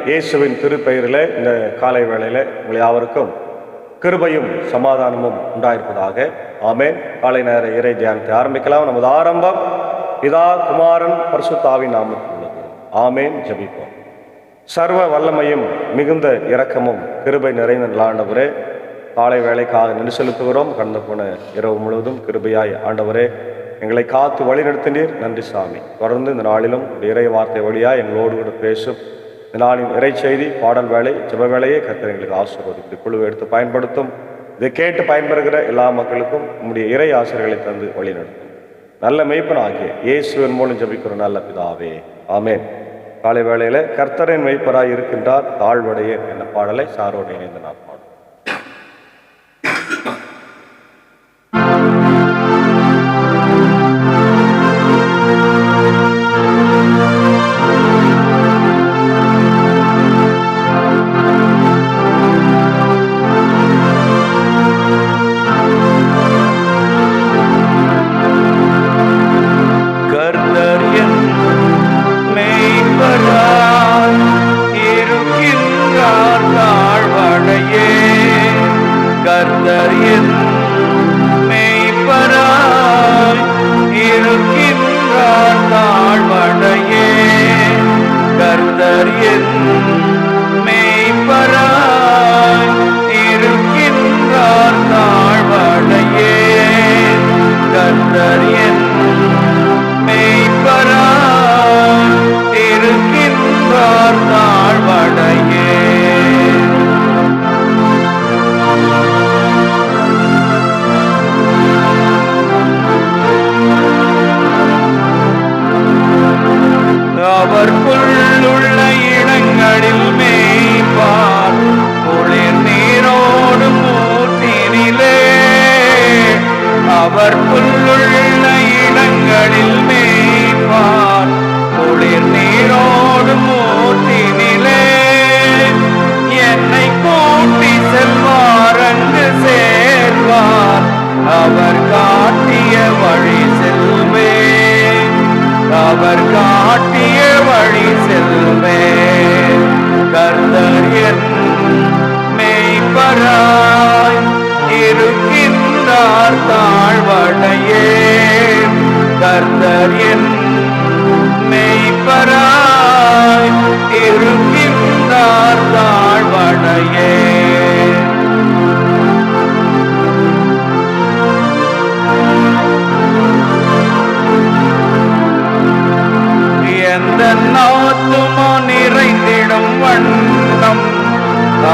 இயேசுவின் திருப்பெயரில் இந்த காலை வேளையில் உங்கள் யாவருக்கும் கிருபையும் சமாதானமும் உண்டாயிருப்பதாக. ஆமென். காலை நேர இறை தியானத்தை ஆரம்பிக்கலாம். நமது ஆரம்பம் பிதா குமாரன் பரிசுத்தாவின் நாமத்தில் உள்ளது. ஆமென். ஜெபிப்போம். சர்வ வல்லமையும் மிகுந்த இரக்கமும் கிருபை நிறைந்த ஆண்டவரே, காலை வேளைக்காக நன்றி செலுத்துகிறோம். கடந்து போன இரவு முழுவதும் கிருபையாய் ஆண்டவரே எங்களை காத்து வழிநடத்தினீர். நன்றி சாமி. தொடர்ந்து இந்த நாளிலும் இறை வார்த்தை வழியாக எங்களோடு கூட பேசும். இந்த நாளின் இறை செய்தி, பாடல் வேலை, ஜெப வேலையை கர்த்தர் எங்களுக்கு ஆசீர்வதித்து குழுவை எடுத்து பயன்படுத்தும். இதை கேட்டு பயன்பெறுகிற எல்லா மக்களுக்கும் உம்முடைய இறை ஆசிரியர்களை தந்து வழிநடத்தும். நல்ல மெய்ப்பன் ஆகிய இயேசுவின் மூலம் ஜெபிக்கிற நல்ல பிதாவே, ஆமென். காலை வேளையில் கர்த்தரின் மெய்ப்பராய் இருக்கின்றார் தாழ்வடைய என்ற பாடலை சாரோடு இணைந்து நான் பாடுவோம்.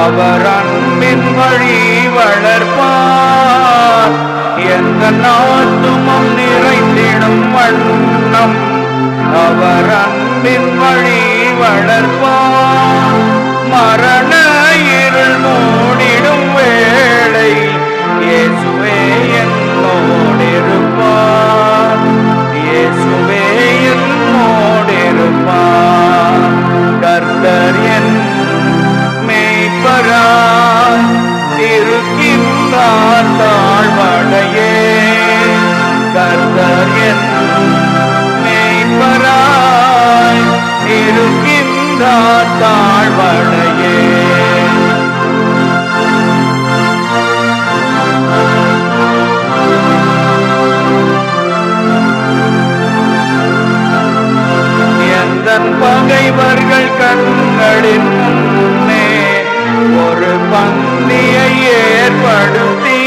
அவர் அன்பின் வழி வளர்ப்பார். எந்த நாத்துமம் நிறைந்திடும் வண்ணம் அவர் அன்பின் வழி வளர்ப்பார். மரண இருள் மூடிடும் வேளை இயேசுவே என்னோடிருப்பார். இயேசுவே என்னோடிருப்பார். கர்த்தர் என் மெய்ப்பராய் இருக்கின்றார் தாழ்வடையே. கர்த்தர் என் மெய்ப்பராய் இருக்கின்றார் தாழ்வடையே. எந்தன் பகைவர்கள் கண்களின் முன்னே ஒரு பந்தியை ஏற்படுத்தி,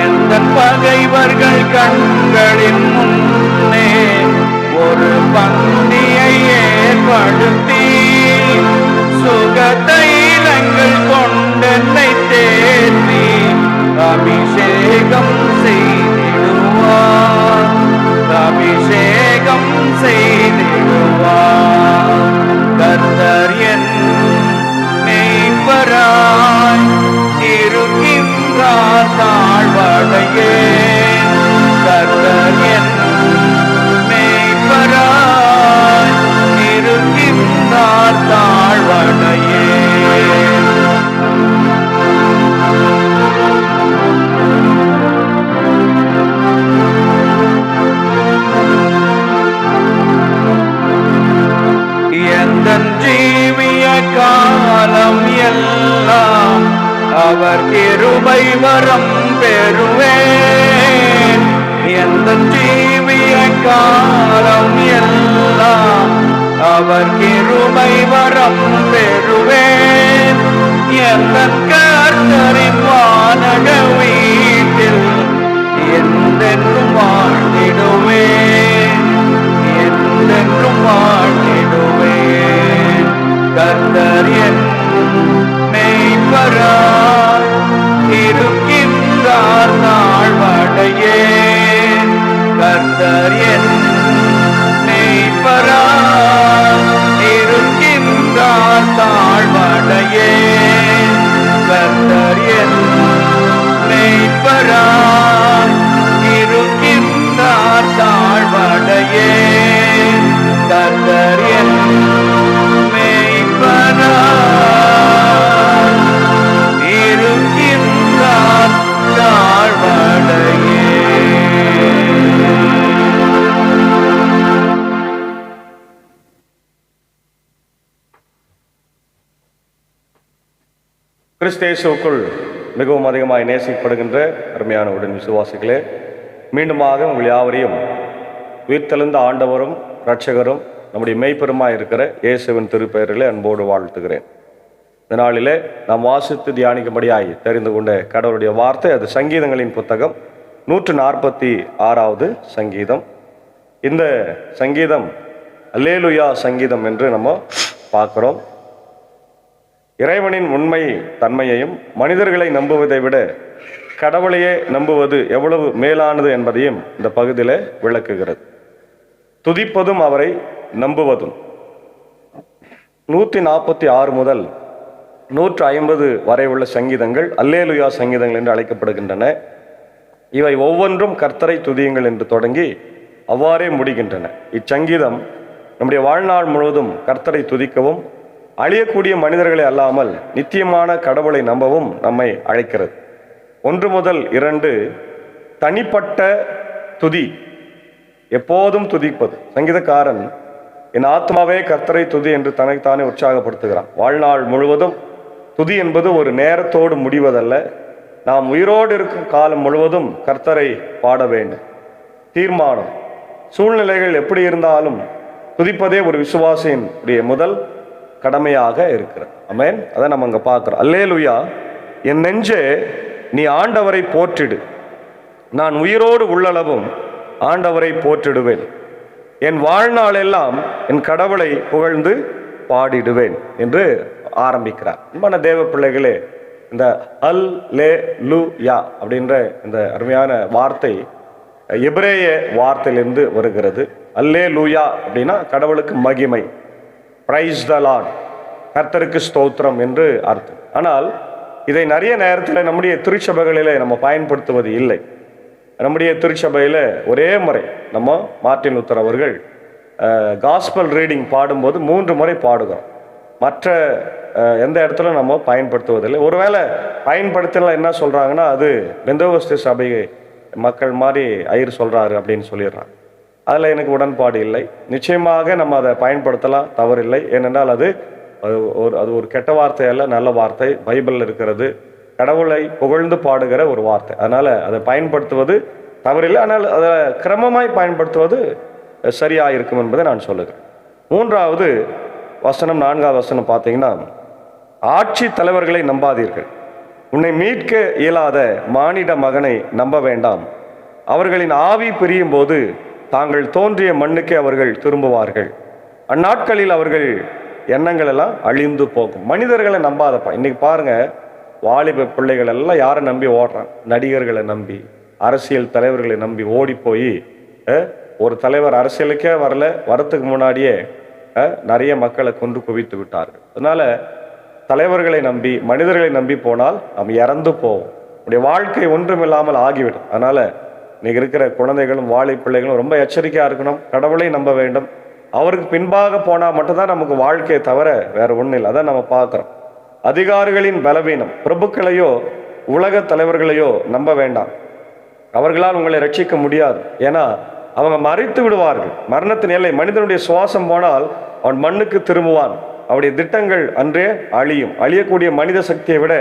எந்தன் பகைவர்கள் கண்களின் முன்னே ஒரு பந்தியை ஏற்படுத்தி, சுகதைலங்கள் கொண்டென்னை தேற்றி அபிஷேகம் செய்திடுவார். அபிஷேகம் செய்திடுவார். கர்த்தர் என் மெய்ப்பராய் இருக்கின்றார் தாழ்வடையே. கர்த்தர் என் மெய்ப்பராய் அவர் கிருபை வரம் பெறுவேன். எந்த ஜீவிய காலம் எல்லாம் அவர் கிருபை வரம் பெறுவேன். எந்த கர்த்தரின் வானக வீட்டில் என்றென்றும் வாழ்ந்திடுவேன். என்றென்றும் வாழ்ந்திடுவேன். கர்த்தர் என் மெய்ப்பராய் இருக்கின்றார் தாழ்வடையேன். கர்த்தர் என் மெய்ப்பராய் இருக்கின்றார் தாழ்வடையேன். கர்த்தர் என் மெய்ப்பராய் இருக்கின்றார் தாழ்வடையேன். கர்த்தர் என் மெய்ப்பராய் இருக்கின்றார் தாழ்வடையேன். கிறிஸ்தேசுக்குள் மிகவும் அதிகமாய் நேசிக்கப்படுகின்ற அருமையான உடன் விசுவாசிகளே, மீண்டுமாக உங்கள் யாவரையும் உயிர்த்தெழுந்த ஆண்டவரும் இரட்சகரும் நம்முடைய மெய்ப்பெருமாய் இருக்கிற இயேசுவின் திருப்பெயரிலே அன்போடு வாழ்த்துகிறேன். இந்த நாளிலே நாம் வாசித்து தியானிக்கும்படியாய் தெரிந்து கொண்ட கடவுளுடைய வார்த்தை, அது சங்கீதங்களின் புத்தகம் 146வது சங்கீதம். இந்த சங்கீதம் அல்லேலுயா சங்கீதம் என்று நம்ம பார்க்கிறோம். இறைவனின் உண்மை தன்மையையும் மனிதர்களை நம்புவதை விட கடவுளையே நம்புவது எவ்வளவு மேலானது என்பதையும் இந்த பகுதியில் விளக்குகிறது. துதிப்பதும் அவரை நம்புவதும் 146 முதல் 150 வரை உள்ள சங்கீதங்கள் அல்லேலுயா சங்கீதங்கள் என்று அழைக்கப்படுகின்றன. இவை ஒவ்வொன்றும் கர்த்தரை துதியுங்கள் என்று தொடங்கி அவ்வாறே முடிகின்றன. இச்சங்கீதம் நம்முடைய வாழ்நாள் முழுவதும் கர்த்தரை துதிக்கவும் அழியக்கூடிய மனிதர்களை அல்லாமல் நித்தியமான கடவுளை நம்பவும் நம்மை அழைக்கிறது. 1 முதல் 2 தனிப்பட்ட துதி, எப்போதும் துதிப்பது. சங்கீதக்காரன் என் ஆத்மாவே கர்த்தரை துதி என்று தன்னைத்தானே உற்சாகப்படுத்துகிறான். வாழ்நாள் முழுவதும் துதி என்பது ஒரு நேரத்தோடு முடிவதல்ல. நாம் உயிரோடு இருக்கும் காலம் முழுவதும் கர்த்தரை பாட வேண்டும். தீர்மானம். சூழ்நிலைகள் எப்படி இருந்தாலும் துதிப்பதே ஒரு விசுவாசியின் முதல் கடமையாக இருக்கிறது. ஆமென். அதை நம்ம அங்கே பார்க்குறோம். அல்லேலுயா, என் நெஞ்சே நீ ஆண்டவரை போற்றிடு. நான் உயிரோடு உள்ளளவும் ஆண்டவரை போற்றிடுவேன். என் வாழ்நாள் எல்லாம் என் கடவுளை புகழ்ந்து பாடிடுவேன் என்று ஆரம்பிக்கிறார். அன்பான தேவ பிள்ளைகளே, இந்த அல் லே லு யா அப்படின்ற இந்த அருமையான வார்த்தை எபிரேய வார்த்தையிலிருந்து வருகிறது. அல்லே லூயா அப்படின்னா கடவுளுக்கு மகிமை, பிரைஸ் த லார்ட், கர்த்தருக்கு ஸ்தோத்திரம் என்று அர்த்தம். ஆனால் இதை நிறைய நேரத்தில் நம்முடைய திருச்சபைகளிலே நம்ம பயன்படுத்துவது இல்லை. நம்முடைய திருச்சபையில் ஒரே முறை நம்ம மார்ட்டின் லூத்தர் அவர்கள் காஸ்பல் ரீடிங் பாடும்போது 3 முறை பாடுகிறோம். மற்ற எந்த இடத்துல நம்ம பயன்படுத்துவதில்லை. ஒருவேளை பயன்படுத்தினா என்ன சொல்கிறாங்கன்னா, அது பெந்தகோஸ்து சபை மக்கள் மாதிரி ஐயர் சொல்கிறாரு அப்படின்னு சொல்லிடுறாங்க. அதில் எனக்கு உடன்பாடு இல்லை. நிச்சயமாக நம்ம அதை பயன்படுத்தலாம், தவறில்லை. ஏனென்றால் அது ஒரு கெட்ட வார்த்தை அல்ல, நல்ல வார்த்தை. பைபிளில் இருக்கிறது, கடவுளை புகழ்ந்து பாடுகிற ஒரு வார்த்தை. அதனால் அதை பயன்படுத்துவது தவறில்லை. ஆனால் அதை கிரமமாய் பயன்படுத்துவது சரியாக இருக்கும் என்பதை நான் சொல்லுகிறேன். 3வது வசனம், 4வது வசனம் பார்த்தீங்கன்னா, ஆட்சி தலைவர்களை நம்பாதீர்கள், உன்னை மீட்க இயலாத மானிட மகனை நம்ப வேண்டாம். அவர்களின் ஆவி பிரியும் போது தாங்கள் தோன்றிய மண்ணுக்கே அவர்கள் திரும்புவார்கள். அந்நாட்களில் அவர்கள் எண்ணங்கள் எல்லாம் அழிந்து போகும். மனிதர்களை நம்பாதப்பா. இன்னைக்கு பாருங்க, வாலிப பிள்ளைகள் எல்லாம் யாரை நம்பி ஓடுறான்? நடிகர்களை நம்பி, அரசியல் தலைவர்களை நம்பி ஓடி போய், ஒரு தலைவர் அரசியலுக்கே வரத்துக்கு முன்னாடியே நிறைய மக்களை கொண்டு குவித்து விட்டார்கள். அதனால தலைவர்களை நம்பி, மனிதர்களை நம்பி போனால் நாம் இறந்து போவோம். நம்முடைய வாழ்க்கை ஒன்றுமில்லாமல் ஆகிவிடும். அதனால இன்னைக்கு இருக்கிற குழந்தைகளும் வாலி பிள்ளைகளும் ரொம்ப எச்சரிக்கையாக இருக்கணும். கடவுளை நம்ப வேண்டும். அவருக்கு பின்பாக போனால் மட்டும்தான் நமக்கு வாழ்க்கையை தவிர வேற ஒன்றும் இல்லை. அதான் நம்ம பார்க்குறோம். அதிகாரிகளின் பலவீனம், பிரபுக்களையோ உலக தலைவர்களையோ நம்ப வேண்டாம். அவர்களால் உங்களை ரட்சிக்க முடியாது. ஏன்னா அவங்க மறைத்து விடுவார்கள். மரணத்தின் எல்லை. மனிதனுடைய சுவாசம் போனால் அவன் மண்ணுக்கு திரும்புவான். அவருடைய திட்டங்கள் அன்றே அழியும். அழியக்கூடிய மனித சக்தியை விட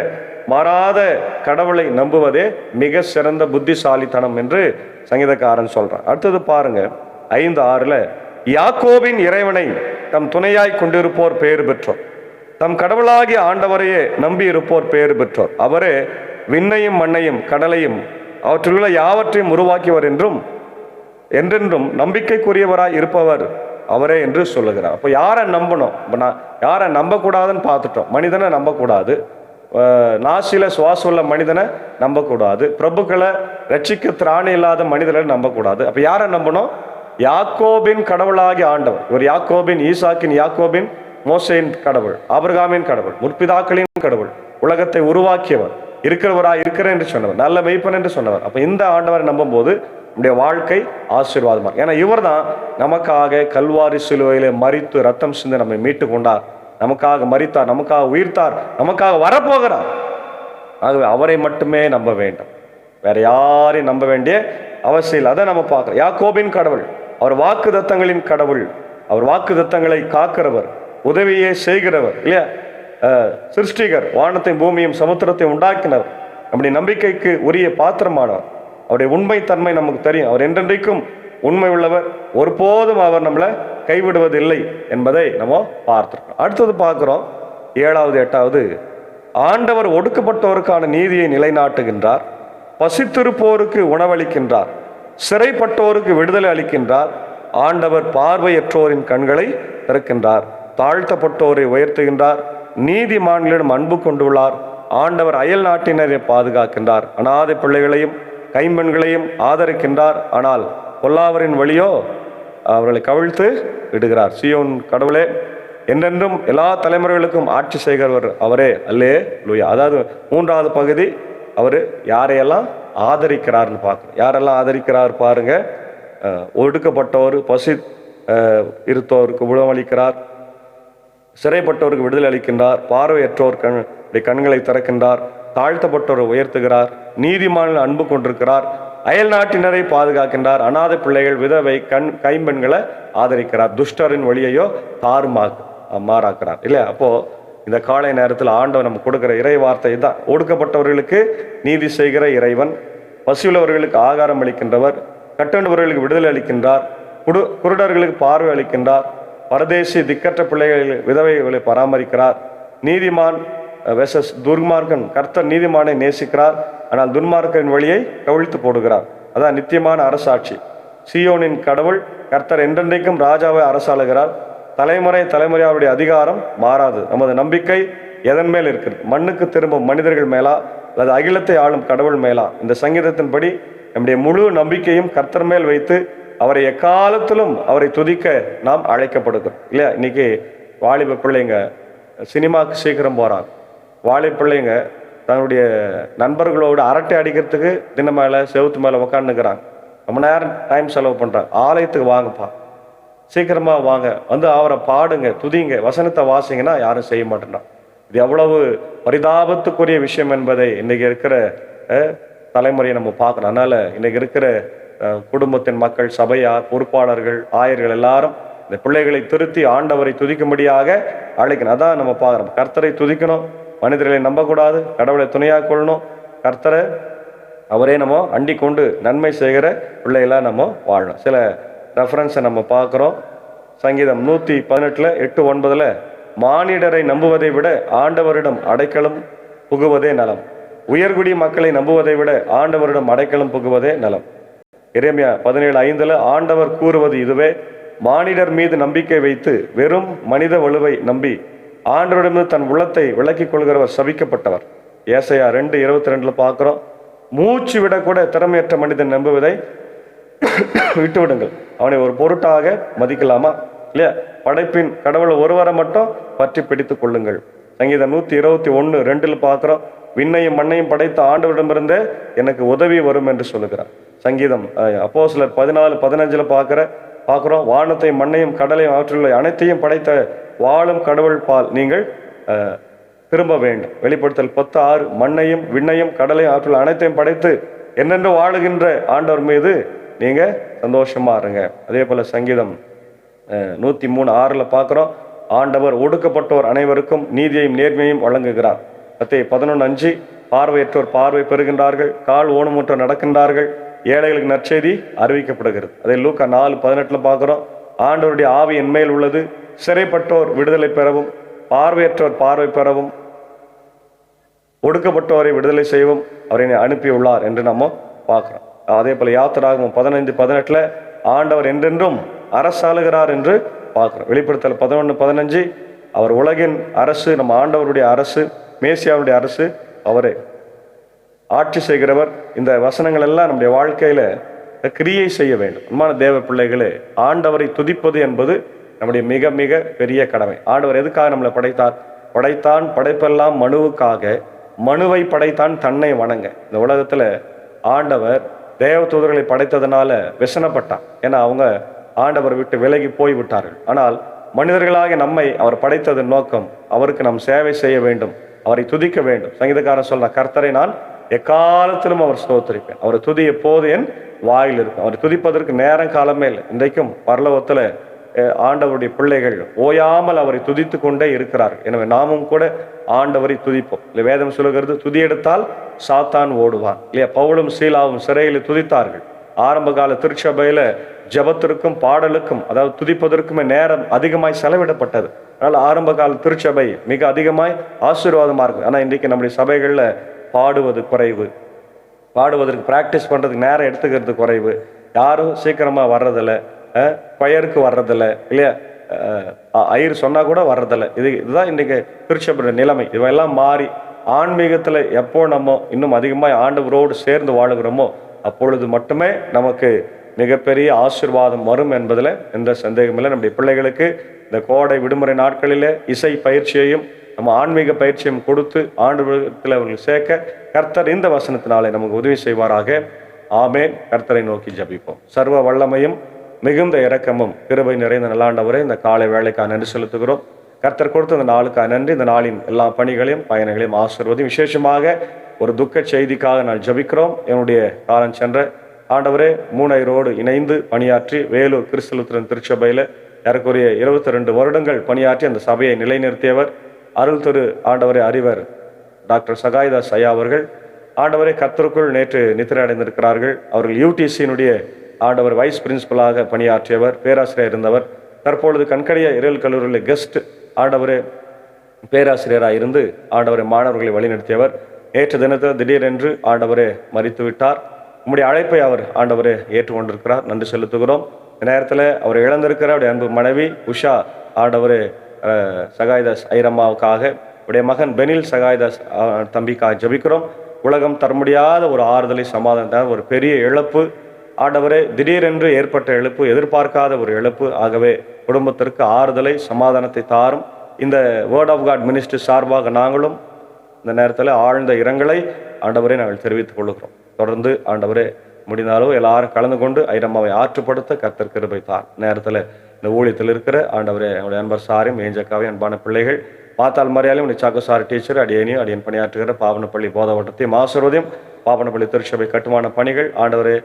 மாறாத கடவுளை நம்புவதே மிக சிறந்த புத்திசாலித்தனம் என்று சங்கீதக்காரன் சொல்றான். அடுத்தது பாருங்க 5:6 யாக்கோபின் இறைவனை தம் துணையாய் கொண்டிருப்போர் பேறு பெற்றோர், தம் கடவுளாகிய ஆண்டவரையே நம்பி இருப்போர் பேறு பெற்றோர். அவரே விண்ணையும் மண்ணையும் கடலையும் அவற்றிலுள்ள யாவற்றையும் உருவாக்கியவர் என்றும் என்றென்றும் நம்பிக்கைக்குரியவராய் இருப்பவர் அவரே என்று சொல்லுகிறார். அப்போ யாரை நம்பணும்? நான் யாரை நம்பக்கூடாதுன்னு பார்த்துட்டோம். மனிதனை நம்பக்கூடாது, நாசில சுவாசம் உள்ள மனிதனை நம்பக்கூடாது, பிரபுக்களை ரட்சிக்க திராணி இல்லாத மனிதர்களை நம்பக்கூடாது. அப்போ யாரை நம்பணும்? யாக்கோபின் கடவுளாகிய ஆண்டவர். இவர் யாக்கோபின், ஈசாக்கின், யாக்கோபின், மோசேயின் கடவுள், ஆபிரகாமின் கடவுள், முற்பிதாக்களின் கடவுள், உலகத்தை உருவாக்கியவர், இருக்கிறவராய் இருக்கிறேன் என்று சொன்னவர், நல்ல மெய்ப்பன் என்று சொன்னவர். அப்போ இந்த ஆண்டவரை நம்பும் போது நம்முடைய வாழ்க்கை ஆசீர்வாதமா. ஏன்னா இவர் தான் நமக்காக கல்வாரி சிலுவையிலே மரித்து ரத்தம் சிந்து நம்மை மீட்டு கொண்டார், நமக்காக மரித்தார், நமக்காக உயிர்த்தார், நமக்காக வரப்போகிறார். ஆகவே அவரை மட்டுமே நம்ப வேண்டும், வேற யாரையும் நம்ப வேண்டிய அவசியம் இல்லை. அதை நம்ம பார்க்கிறோம். யாக்கோபின் கடவுள், அவர் வாக்கு தத்தங்களின் கடவுள், அவர் வாக்கு தத்தங்களை காக்கிறவர், உதவியே செய்கிறவர் இல்லையா, சிருஷ்டிகர், வானத்தையும் பூமியும் சமுத்திரத்தை உண்டாக்கினவர், நம்முடைய நம்பிக்கைக்கு உரிய பாத்திரமானவர். அவருடைய உண்மை தன்மை நமக்கு தெரியும். அவர் என்றென்றைக்கும் உண்மை உள்ளவர், ஒருபோதும் அவர் நம்மளை கைவிடுவதில்லை என்பதை நம்ம பார்த்திருக்கோம். அடுத்தது பார்க்கிறோம் 7வது 8வது ஆண்டவர் ஒடுக்கப்பட்டோருக்கான நீதியை நிலைநாட்டுகின்றார், பசித்திருப்போருக்கு உணவளிக்கின்றார், சிறைப்பட்டோருக்கு விடுதலை அளிக்கின்றார். ஆண்டவர் பார்வையற்றோரின் கண்களை திறக்கின்றார், தாழ்த்தப்பட்டோரை உயர்த்துகின்றார், நீதிமான்களிடம் அன்பு கொண்டுள்ளார். ஆண்டவர் அயல் நாட்டினரை பாதுகாக்கின்றார், அனாதை பிள்ளைகளையும் கைம்பெண்களையும் ஆதரிக்கின்றார். ஆனால் பொல்லாவரின் வழியோ அவர்களை கவிழ்த்து விடுகிறார். சீயோன் கடவுளே, என்றென்றும் எல்லா தலைமுறைகளுக்கும் ஆட்சி செய்கிறவர் அவரே, அல்லேலூயா. அதாவது 3வது பகுதி, அவர் யாரையெல்லாம் ஆதரிக்கிறார்னு பார்க்கணும். யாரெல்லாம் ஆதரிக்கிறார் பாருங்க. ஒடுக்கப்பட்டவர், பசி இருத்தோருக்கு உணவளிக்கிறார், சிறைப்பட்டோருக்கு விடுதலை அளிக்கின்றார், பார்வையற்றோர் கண்களை திறக்கின்றார், தாழ்த்தப்பட்டோரை உயர்த்துகிறார், நீதிமான்கள் அன்பு கொண்டிருக்கிறார், அயல் நாட்டினரை பாதுகாக்கின்றார், அனாதை பிள்ளைகள், விதவை, கைம்பெண்களை ஆதரிக்கிறார், துஷ்டரின் வழியையோ மாறாக்கிறார் இல்லையா. அப்போ இந்த காலை நேரத்தில் ஆண்டவர் நம்ம கொடுக்கிற இறை வார்த்தை தான். ஒடுக்கப்பட்டவர்களுக்கு நீதி செய்கிற இறைவன், பசியுள்ளவர்களுக்கு ஆகாரம் அளிக்கின்றவர், கட்டுண்டவர்களுக்கு விடுதலை அளிக்கின்றார், குருடர்களுக்கு பார்வை அளிக்கின்றார், பரதேசி திக்கற்ற பிள்ளைகள் விதவைகளை பராமரிக்கிறார். நீதிமான் வெசஸ் துர்மார்க்கன், கர்த்தர் நீதிமானை நேசிக்கிறார், ஆனால் துன்மார்க்கரின் வழியை கவிழ்த்து போடுகிறார். அதான் நித்தியமான அரசாட்சி. சீயோனின் கடவுள் கர்த்தர் என்றென்றைக்கும் ராஜாவை அரசாளுகிறார். தலைமுறை தலைமுறையாவுடைய அதிகாரம் மாறாது. நமது நம்பிக்கை எதன் மேல் இருக்கிறது? மண்ணுக்கு திரும்பும் மனிதர்கள் மேலா அல்லது அகிலத்தை ஆளும் கடவுள் மேலா? இந்த சங்கீதத்தின்படி நம்முடைய முழு நம்பிக்கையும் கர்த்தர் மேல் வைத்து அவரை எக்காலத்திலும் அவரை துதிக்க நாம் அழைக்கப்படுகிறோம் இல்லையா. இன்னைக்கு வாலிப பிள்ளைங்க சினிமாவுக்கு சீக்கிரம் போகிறாங்க. வாலிப பிள்ளைங்க தன்னுடைய நண்பர்களோடு அரட்டை அடிக்கிறதுக்கு தின மேலே செவுத்து மேலே உக்காந்துக்கிறாங்க. ரொம்ப நேரம் டைம் செலவு பண்ணுறாங்க. ஆலயத்துக்கு வாங்கப்பா, சீக்கிரமாக வாங்க, வந்து அவரை பாடுங்க, துதிங்க, வசனத்தை வாசிங்கன்னா யாரும் செய்ய மாட்டேன்றான். இது எவ்வளவு பரிதாபத்துக்குரிய விஷயம் என்பதை இன்றைக்கி இருக்கிற தலைமுறையை நம்ம பார்க்கணும். அதனால் இன்றைக்கி இருக்கிற குடும்பத்தின் மக்கள், சபையார், பொறுப்பாளர்கள், ஆயர்கள் எல்லாரும் இந்த பிள்ளைகளை திருத்தி ஆண்டவரை துதிக்கும்படியாக அழைக்கணும். அதான் நம்ம பார்க்குறோம். கர்த்தரை துதிக்கணும், மனிதர்களை நம்பக்கூடாது, கடவுளை துணையாக கொள்ளணும், கர்த்தரை அவரே நம்ம அண்டி கொண்டு நன்மை செய்கிற பிள்ளைகளாக நம்ம வாழணும். சில ரெஃபரன்ஸை நம்ம பார்க்குறோம். சங்கீதம் 118 8-9 மானிடரை நம்புவதை விட ஆண்டவரிடம் அடைக்கலம் புகுவதே நலம், உயர்குடி மக்களை நம்புவதை விட ஆண்டவரிடம் அடைக்கலம் புகுவதே நலம். எரேமியா 17:5 ஆண்டவர் கூறுவது இதுவே, மானிடர் மீது நம்பிக்கை வைத்து வெறும் மனித வலுவை நம்பி ஆண்டவரிடமிருந்து தன் உள்ளத்தை விலக்கிக் கொள்கிறவர் சபிக்கப்பட்டவர். ஏசாயா 2:22 பார்க்குறோம், மூச்சு விடக்கூட திறமையற்ற மனிதன் நம்புவதை விட்டுவிடுங்கள், அவனை ஒரு பொருட்டாக மதிக்கலாமா இல்லையா. படைப்பின் கடவுளை ஒருவரை மட்டும் பற்றி பிடித்துக் கொள்ளுங்கள். சங்கீதம் 121:2 பார்க்குறோம், விண்ணையும் மண்ணையும் படைத்த ஆண்டவரிடமிருந்தே எனக்கு உதவி வரும் என்று சொல்லுகிறார். சங்கீதம் அப்போஸ்தலர் 14:15 பார்க்குறோம், வானத்தையும் மண்ணையும் கடலையும் அவற்றுள்ள அனைத்தையும் படைத்த வாழும் கடவுள் பால் நீங்கள் திரும்ப வேண்டும். வெளிப்படுத்தல் 10:6 மண்ணையும் விண்ணையும் கடலையும் அவற்றுள்ள அனைத்தையும் படைத்து என்னென்று வாழுகின்ற ஆண்டவர் மீது நீங்க சந்தோஷமா இருங்க. அதே போல சங்கீதம் 103:6 பார்க்குறோம், ஆண்டவர் ஒடுக்கப்பட்டோர் அனைவருக்கும் நீதியையும் நேர்மையையும் வழங்குகிறார். மத்தேயு 11:5 பார்வையற்றோர் பார்வை பெறுகின்றார்கள், கால் ஊனமுற்றோர் நடக்கின்றார்கள், ஏழைகளுக்கு நற்செய்தி அறிவிக்கப்படுகிறது. அதை லூக்கா 4:18 பார்க்கிறோம். ஆண்டவருடைய ஆவி என்மேல் உள்ளது, சிறைப்பட்டோர் விடுதலை பெறவும், பார்வையற்றோர் பார்வை பெறவும், ஒடுக்கப்பட்டோரை விடுதலை செய்யவும் அவரை அனுப்பியுள்ளார் என்று நம்ம பார்க்கிறோம். அதே போல யாத்திராகமம் 15:18 ஆண்டவர் என்றென்றும் அரசாளுகிறார் என்று பார்க்கிறோம். வெளிப்படுத்தல் 11:15 அவர் உலகின் அரசு, நம்ம ஆண்டவருடைய அரசு, மேசியாவுடைய அரசு, அவரே ஆட்சி செய்கிறவர். இந்த வசனங்கள் எல்லாம் நம்முடைய வாழ்க்கையில கிரியை செய்ய வேண்டும். அன்பான தேவ பிள்ளைகளே, ஆண்டவரை துதிப்பது என்பது நம்முடைய மிக மிக பெரிய கடமை. ஆண்டவர் எதுக்காக நம்மளை படைத்தான்? படைப்பெல்லாம் மனுவுக்காக, மனுவை படைத்தான் தன்னை வணங்க. இந்த உலகத்துல ஆண்டவர் தேவ தூதர்களை படைத்ததுனால விசனப்பட்டான். ஏன்னா அவங்க ஆண்டவர் விட்டு விலகி போய் விட்டார்கள். ஆனால் மனிதர்களாக நம்மை அவர் படைத்ததன் நோக்கம் அவருக்கு நாம் சேவை செய்ய வேண்டும், அவரை துதிக்க வேண்டும். சங்கீதக்காரன் சொல்ற, கர்த்தரை நான் எக்காலத்திலும் அவர் ஸ்தோத்திரிப்பேன், அவர் துதி எப்போது என் வாயில் இருக்கும். அவர் துதிப்பதற்கு நேரம் காலமே இல்லை. இன்றைக்கும் பரலோகத்துல ஆண்டவருடைய பிள்ளைகள் ஓயாமல் அவரை துதித்து கொண்டே இருக்கிறார்கள். எனவே நாமும் கூட ஆண்டவரை துதிப்போம். இல்லை, வேதம் சொல்லுகிறது, துதி எடுத்தால் சாத்தான் ஓடுவான். இல்லையா? பவுலும் சீலாவும் சிறையில் துதித்தார்கள். ஆரம்ப கால திருச்சபையில ஜபத்திற்கும் பாடலுக்கும், அதாவது துதிப்பதற்குமே நேரம் அதிகமாய் செலவிடப்பட்டது. அதனால ஆரம்ப கால திருச்சபை மிக அதிகமாய் ஆசீர்வாதமா இருக்கு. ஆனா இன்றைக்கு நம்முடைய சபைகள்ல பாடுவது குறைவு, பாடுவதற்கு பிராக்டிஸ் பண்றதுக்கு நேரம் எடுத்துக்கிறது குறைவு, யாரும் சீக்கிரமா வர்றதில்ல, பெயருக்கு வர்றதில்ல, இல்லையா? ஐயர் சொன்னா கூட வர்றதில்ல. இதுதான் இன்றைக்கு திருச்சபையோட நிலைமை. இவையெல்லாம் மாறி ஆன்மீகத்துல எப்போ நம்ம இன்னும் அதிகமாய் ஆண்டவரோடு சேர்ந்து வாழுகிறோமோ அப்பொழுது மட்டுமே நமக்கு மிகப்பெரிய ஆசீர்வாதம் வரும் என்பதில் எந்த சந்தேகமில்லை. நம்முடைய பிள்ளைகளுக்கு இந்த கோடை விடுமுறை நாட்களிலே இசை பயிற்சியையும் நம்ம ஆன்மீக பயிற்சியும் கொடுத்து ஆண்டவரிடத்தில் அவர்கள் சேர்க்க கர்த்தர் இந்த வசனத்தினாலே நமக்கு உதவி செய்வாராக. ஆமேன். கர்த்தரை நோக்கி ஜபிப்போம். சர்வ வல்லமையும் மிகுந்த இரக்கமும் கிருபை நிறைந்த நல்லாண்டவரே, இந்த காலை வேலைக்காக நன்றி செலுத்துகிறோம். கர்த்தர் கொடுத்த இந்த நாளுக்காக நன்றி. இந்த நாளின் எல்லா பணிகளையும் பயணங்களையும் ஆசீர்வதியும். விசேஷமாக ஒரு துக்க செய்திக்காக நான் ஜபிக்கிறோம். என்னுடைய காலம் சென்ற ஆண்டவரே, மூனையரோடு இணைந்து பணியாற்றி வேலூர் கிறிஸ்தலுத்திரன் திருச்சபையில் ஏறக்குறைய 22 வருடங்கள் பணியாற்றி அந்த சபையை நிலைநிறுத்தியவர் அருள் திரு ஆண்டவரே அறிவர் டாக்டர் சகாய்தாஸ் ஐயா அவர்கள் ஆண்டவரே கர்த்தருக்குள் நேற்று நித்திரை அடைந்திருக்கிறார்கள். அவர்கள் யூடிசியினுடைய ஆண்டவர் வைஸ் பிரின்சிபலாக பணியாற்றியவர், பேராசிரியர் இருந்தவர். தற்பொழுது கண்கடிய இறையல் கல்லூரியில் கெஸ்ட் ஆண்டவரே பேராசிரியராக இருந்து ஆண்டவரை மாணவர்களை வழிநடத்தியவர். நேற்று தினத்தில் திடீரென்று ஆண்டவரே மரித்து விட்டார். உம்முடைய அழைப்பை அவர் ஆண்டவரே ஏற்றுக்கொண்டிருக்கிறார். நன்றி செலுத்துகிறோம். இந்த நேரத்தில் அவர் இழந்திருக்கிற அவருடைய அன்பு மனைவி உஷா ஆண்டவரே சகாய்தாஸ் ஐரம்மாவுக்காக, உடைய மகன் பெனில் சகாய்தாஸ் தம்பிக்காக ஜபிக்கிறோம். உலகம் தர முடியாத ஒரு ஆறுதலை, சமாதானம், ஒரு பெரிய இழப்பு ஆண்டவரே, திடீரென்று ஏற்பட்ட இழப்பு, எதிர்பார்க்காத ஒரு இழப்பு. ஆகவே குடும்பத்திற்கு ஆறுதலை, சமாதானத்தை தாரும். இந்த வேர்ட் ஆஃப் காட் மினிஸ்ட்ரி சார்பாக நாங்களும் இந்த நேரத்தில் ஆழ்ந்த இரங்கலை ஆண்டவரே நாங்கள் தெரிவித்துக் கொள்கிறோம். தொடர்ந்து ஆண்டவரே முடிந்தாலும் எல்லாரும் கலந்து கொண்டு ஐரம்மாவை ஆற்றுப்படுத்த கர்த்தர் கிருபை தார். நேரத்தில் இந்த ஊழியத்தில் இருக்கிற ஆண்டவரே என்னுடைய அன்பர் சாரையும் ஏஞ்சக்காவையும் அன்பான பிள்ளைகள் பார்த்தால் மரியாதையும் சாக்கு சார் டீச்சர் அடியனையும் அடியன் பணியாற்றுகிற பாவனப்பள்ளி போதவட்டத்தையும் ஆசீர்வதியும். பாவனப்பள்ளி திருச்சபை கட்டுமான பணிகள் ஆண்டவரே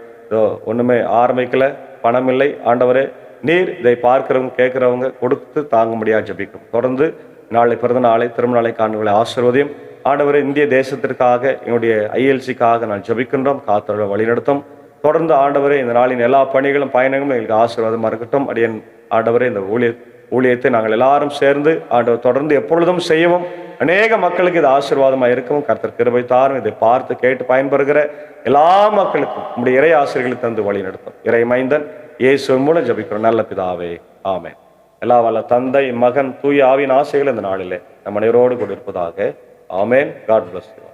ஒன்றுமே ஆரம்பிக்கல, பணம் இல்லை ஆண்டவரே, நீர் இதை பார்க்கிறவங்க கேட்குறவங்க கொடுத்து தாங்க முடியாது ஜபிக்கும். தொடர்ந்து நாளை பிறந்த நாளை திரும்ப நாளை காண்களை ஆசீர்வதியும். ஆண்டவரே இந்திய தேசத்திற்காக எங்களுடைய ஐஎல்சிக்காக நான் ஜபிக்கின்றோம். காத்தவர்களை வழிநடத்தும். தொடர்ந்து ஆண்டவரே இந்த நாளின் எல்லா பணிகளும் பயணங்களும் எங்களுக்கு ஆசீர்வாதமாக இருக்கட்டும். அடியன் ஆண்டவரே இந்த ஊழியத்தை நாங்கள் எல்லாரும் சேர்ந்து ஆண்டவர் தொடர்ந்து எப்பொழுதும் செய்யவும், அநேக மக்களுக்கு இது ஆசீர்வாதமாக இருக்கவும் கர்த்தர் கிருபை தாரும். இதை பார்த்து கேட்டு பயன்பெறுகிற எல்லா மக்களுக்கும் உங்களுடைய இறை ஆசிரியர்களை தந்து வழி நடத்தும். இறை மைந்தன் இயேசுவின் மூலம் ஜபிக்கிறோம் நல்ல பிதாவே, ஆமென். எல்லா வல்ல தந்தை, மகன், தூய ஆவியின் ஆசைகள் இந்த நாளிலே நம் அனைவரோடு கூட இருப்பதாக. ஆமென். God bless you.